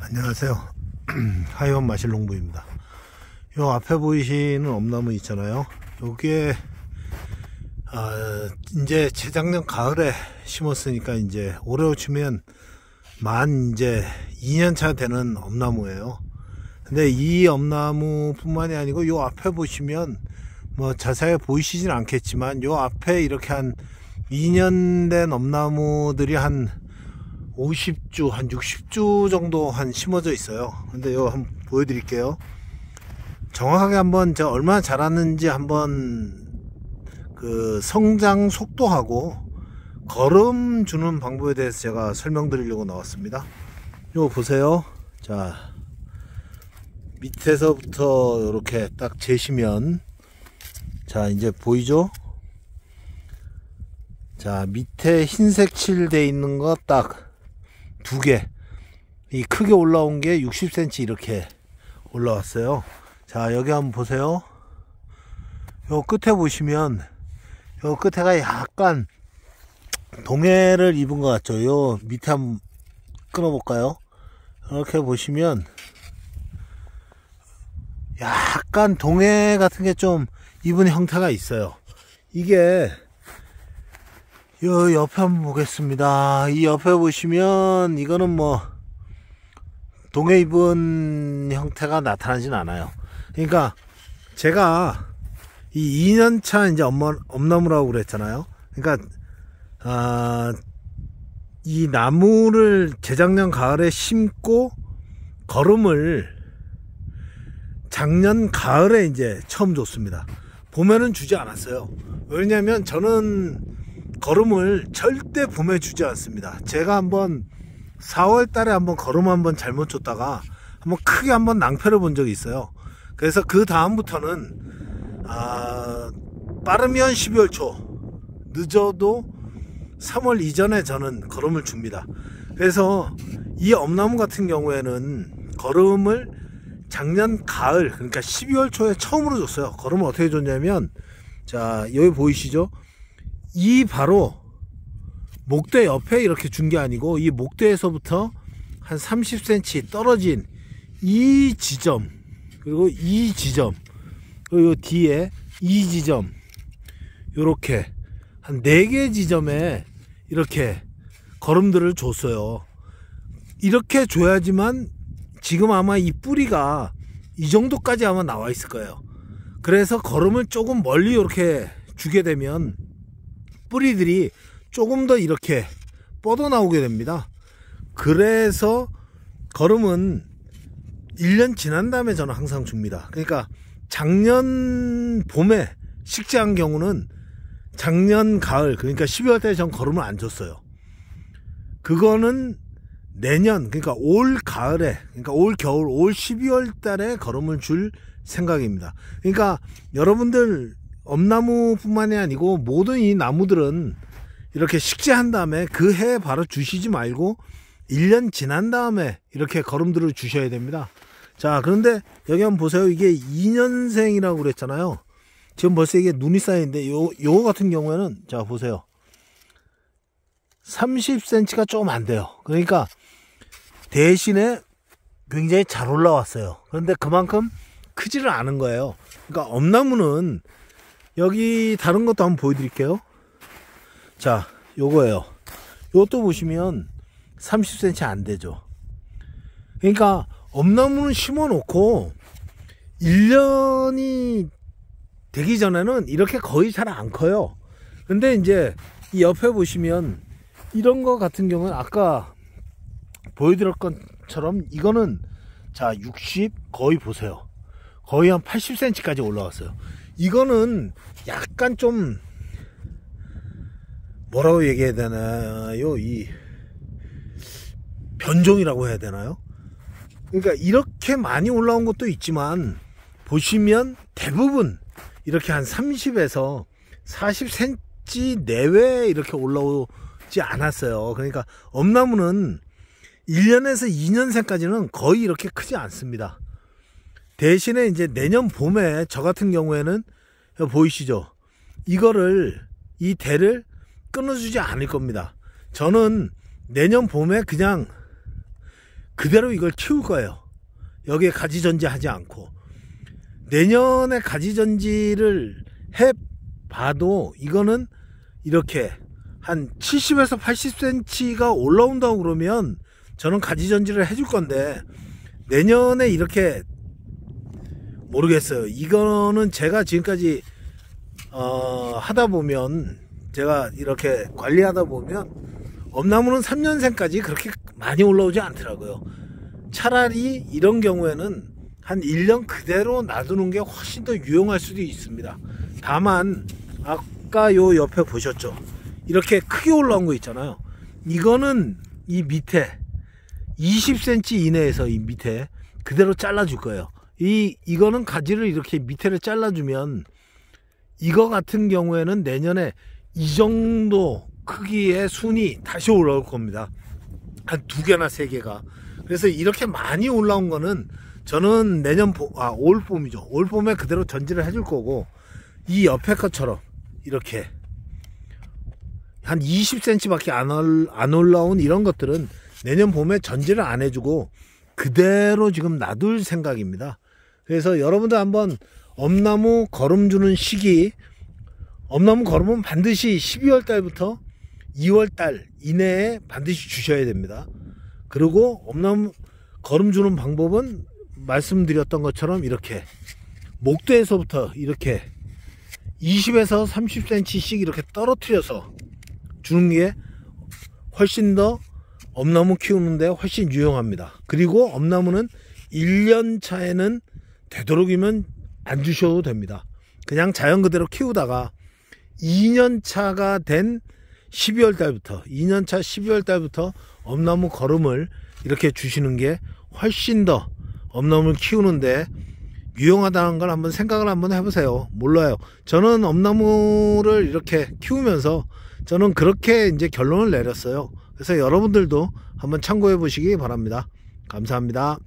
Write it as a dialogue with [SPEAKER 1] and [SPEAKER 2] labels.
[SPEAKER 1] 안녕하세요. 하이원 마실농부입니다. 요 앞에 보이시는 엄나무 있잖아요. 요게 이제 재작년 가을에 심었으니까 이제 올해 치면 만 이제 2년차 되는 엄나무예요. 근데 이 엄나무 뿐만이 아니고 요 앞에 보시면 뭐 자세히 보이시진 않겠지만 요 앞에 이렇게 한 2년 된 엄나무들이 한 50주, 한 60주 정도 한 심어져 있어요. 근데 이거 한번 보여드릴게요. 정확하게 한번 제가 얼마나 자랐는지 한번 그 성장 속도하고 거름 주는 방법에 대해서 제가 설명드리려고 나왔습니다. 이거 보세요. 자, 밑에서부터 이렇게 딱 재시면, 자, 이제 보이죠? 자, 밑에 흰색 칠 돼 있는 거 딱 두 개, 이 크게 올라온 게 60cm 이렇게 올라왔어요. 자, 여기 한번 보세요. 요 끝에 보시면 요 끝에가 약간 동해를 입은 것 같죠? 요 밑에 한번 끊어 볼까요? 이렇게 보시면 약간 동해 같은 게 좀 입은 형태가 있어요. 이게 요 옆에 한번 보겠습니다. 이 옆에 보시면 이거는 뭐 동해 입은 형태가 나타나진 않아요. 그러니까 제가 이 2년차 이제 엄나무라고 그랬잖아요. 그러니까 이 나무를 재작년 가을에 심고 거름을 작년 가을에 이제 처음 줬습니다. 봄에는 주지 않았어요. 왜냐면 저는 거름을 절대 봄에 주지 않습니다. 제가 한번 4월 달에 한번 거름 한번 잘못 줬다가 한번 크게 한번 낭패를 본 적이 있어요. 그래서 그 다음부터는 빠르면 12월 초, 늦어도 3월 이전에 저는 거름을 줍니다. 그래서 이 엄나무 같은 경우에는 거름을 작년 가을, 그러니까 12월 초에 처음으로 줬어요. 거름을 어떻게 줬냐면, 자, 여기 보이시죠? 이 바로 목대 옆에 이렇게 준 게 아니고 이 목대에서부터 한 30cm 떨어진 이 지점, 그리고 이 지점, 그리고 요 뒤에 이 지점, 요렇게 한 4개 지점에 이렇게 거름들을 줬어요. 이렇게 줘야지만 지금 아마 이 뿌리가 이 정도까지 아마 나와 있을 거예요. 그래서 거름을 조금 멀리 이렇게 주게 되면 뿌리들이 조금 더 이렇게 뻗어 나오게 됩니다. 그래서 거름은 1년 지난 다음에 저는 항상 줍니다. 그러니까 작년 봄에 식재한 경우는 작년 가을, 그러니까 12월 달에 전 거름을 안 줬어요. 그거는 내년, 그러니까 올 가을에, 그러니까 올 겨울, 올 12월 달에 거름을 줄 생각입니다. 그러니까 여러분들 엄나무 뿐만이 아니고 모든 이 나무들은 이렇게 식재한 다음에 그 해에 바로 주시지 말고 1년 지난 다음에 이렇게 거름들을 주셔야 됩니다. 자, 그런데 여기 한번 보세요. 이게 2년생이라고 그랬잖아요. 지금 벌써 이게 눈이 쌓이는데 요거 같은 경우에는, 자, 보세요. 30cm가 조금 안 돼요. 그러니까 대신에 굉장히 잘 올라왔어요. 그런데 그만큼 크지를 않은 거예요. 그러니까 엄나무는 여기 다른 것도 한번 보여드릴게요. 자, 요거예요. 요것도 보시면 30cm 안 되죠. 그러니까 엄나무는 심어 놓고 1년이 되기 전에는 이렇게 거의 잘 안 커요. 근데 이제 이 옆에 보시면 이런 거 같은 경우는 아까 보여드릴 것처럼 이거는 자 60 거의 보세요. 거의 한 80cm까지 올라왔어요. 이거는 약간 좀 뭐라고 얘기해야 되나요? 이 변종이라고 해야 되나요? 그러니까 이렇게 많이 올라온 것도 있지만 보시면 대부분 이렇게 한 30에서 40cm 내외에 이렇게 올라오지 않았어요. 그러니까 엄나무는 1년에서 2년생까지는 거의 이렇게 크지 않습니다. 대신에 이제 내년 봄에 저 같은 경우에는 보이시죠? 이거를 이 대를 끊어주지 않을 겁니다. 저는 내년 봄에 그냥 그대로 이걸 키울 거예요. 여기에 가지전지 하지 않고. 내년에 가지전지를 해봐도 이거는 이렇게 한 70에서 80cm가 올라온다고 그러면 저는 가지전지를 해줄 건데, 내년에 이렇게 모르겠어요. 이거는 제가 지금까지 하다 보면, 제가 이렇게 관리하다 보면 엄나무는 3년생까지 그렇게 많이 올라오지 않더라고요. 차라리 이런 경우에는 한 1년 그대로 놔두는 게 훨씬 더 유용할 수도 있습니다. 다만 아까 요 옆에 보셨죠? 이렇게 크게 올라온 거 있잖아요. 이거는 이 밑에 20cm 이내에서 이 밑에 그대로 잘라 줄 거예요. 이거는 가지를 이렇게 밑에를 잘라 주면 이거 같은 경우에는 내년에 이 정도 크기의 순이 다시 올라올 겁니다. 한 2개나 3개가. 그래서 이렇게 많이 올라온 거는 저는 내년 올 봄이죠. 올 봄에 그대로 전지를 해줄 거고, 이 옆에 것처럼 이렇게 한 20cm 밖에 안 올라온 이런 것들은 내년 봄에 전지를 안 해주고 그대로 지금 놔둘 생각입니다. 그래서 여러분들 한번 엄나무 거름 주는 시기, 엄나무 거름은 반드시 12월 달부터 2월 달 이내에 반드시 주셔야 됩니다. 그리고 엄나무 거름 주는 방법은 말씀드렸던 것처럼 이렇게 목대에서부터 이렇게 20에서 30cm씩 이렇게 떨어뜨려서 주는 게 훨씬 더 엄나무 키우는데 훨씬 유용합니다. 그리고 엄나무는 1년 차에는 되도록이면 안 주셔도 됩니다. 그냥 자연 그대로 키우다가 2년 차가 된 12월 달부터, 2년 차 12월 달부터 엄나무 거름을 이렇게 주시는 게 훨씬 더 엄나무를 키우는데 유용하다는 걸 한번 생각을 한번 해보세요. 몰라요. 저는 엄나무를 이렇게 키우면서 저는 그렇게 이제 결론을 내렸어요. 그래서 여러분들도 한번 참고해 보시기 바랍니다. 감사합니다.